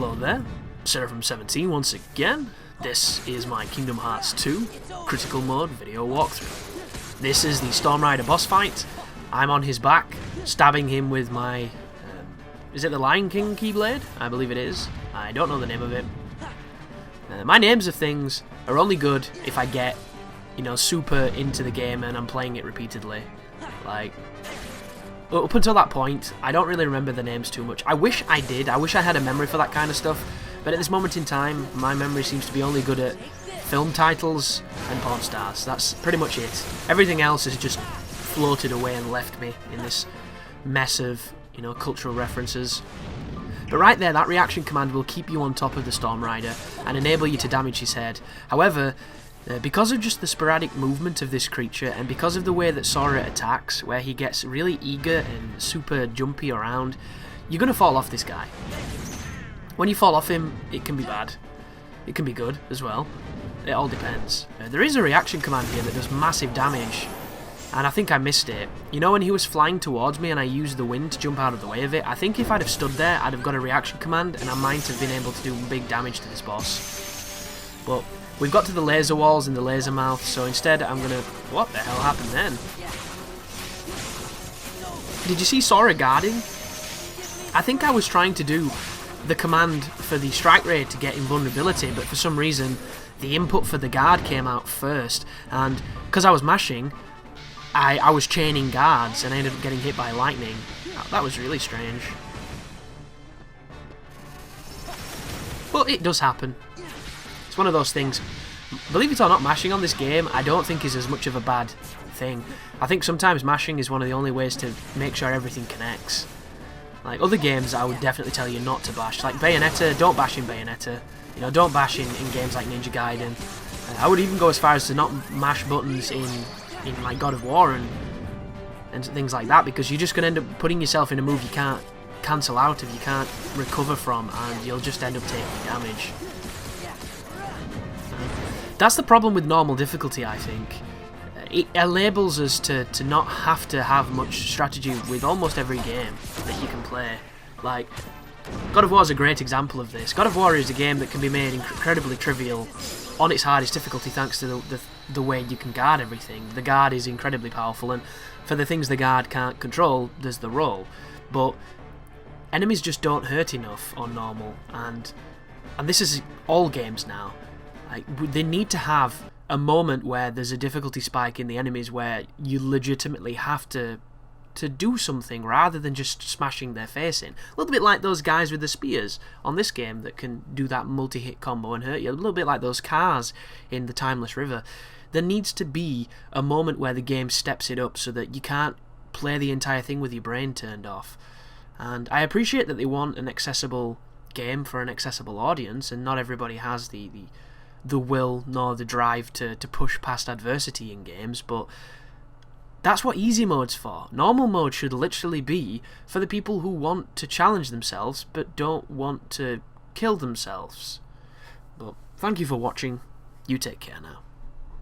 Hello there, Seraphim17 once again. This is my Kingdom Hearts 2 Critical Mode video walkthrough. This is the Storm Rider boss fight. I'm on his back, stabbing him with my... is it the Lion King Keyblade? I believe it is. I don't know the name of it. My names of things are only good if I get, you know, super into the game and I'm playing it repeatedly. Like... up until that point, I don't really remember the names too much. I wish I did. I wish I had a memory for that kind of stuff. But at this moment in time, my memory seems to be only good at film titles and porn stars. That's pretty much it. Everything else has just floated away and left me in this mess of, you know, cultural references. But right there, that reaction command will keep you on top of the Storm Rider and enable you to damage his head. However, because of just the sporadic movement of this creature, and because of the way that Sora attacks, where he gets really eager and super jumpy around, you're going to fall off this guy. When you fall off him, it can be bad. It can be good as well. It all depends. There is a reaction command here that does massive damage, and I think I missed it. You know when he was flying towards me and I used the wind to jump out of the way of it? I think if I'd have stood there, I'd have got a reaction command, and I might have been able to do big damage to this boss. But we've got to the laser walls and the laser mouth, so instead I'm gonna... What the hell happened then? Did you see Sora guarding? I think I was trying to do the command for the strike raid to get invulnerability, but for some reason the input for the guard came out first, and because I was mashing, I was chaining guards and I ended up getting hit by lightning. That was really strange. But it does happen. One of those things. Believe it or not, mashing on this game I don't think is as much of a bad thing. I think sometimes mashing is one of the only ways to make sure everything connects. Like other games I would definitely tell you not to bash. Like Bayonetta, don't bash in Bayonetta. You know, don't bash in games like Ninja Gaiden. I would even go as far as to not mash buttons in like God of War and things like that, because you're just going to end up putting yourself in a move you can't cancel out of, you can't recover from, and you'll just end up taking damage. That's the problem with normal difficulty, I think. It enables us to not have to have much strategy with almost every game that you can play. Like, God of War is a great example of this. God of War is a game that can be made incredibly trivial on its hardest difficulty thanks to the way you can guard everything. The guard is incredibly powerful, and for the things the guard can't control, there's the roll. But enemies just don't hurt enough on normal, and this is all games now. Like, they need to have a moment where there's a difficulty spike in the enemies where you legitimately have to do something rather than just smashing their face in. A little bit like those guys with the spears on this game that can do that multi-hit combo and hurt you. A little bit like those cars in the Timeless River. There needs to be a moment where the game steps it up so that you can't play the entire thing with your brain turned off. And I appreciate that they want an accessible game for an accessible audience, and not everybody has the will nor the drive to push past adversity in games, but that's what easy mode's for. Normal mode should literally be for the people who want to challenge themselves but don't want to kill themselves. But thank you for watching. You take care now.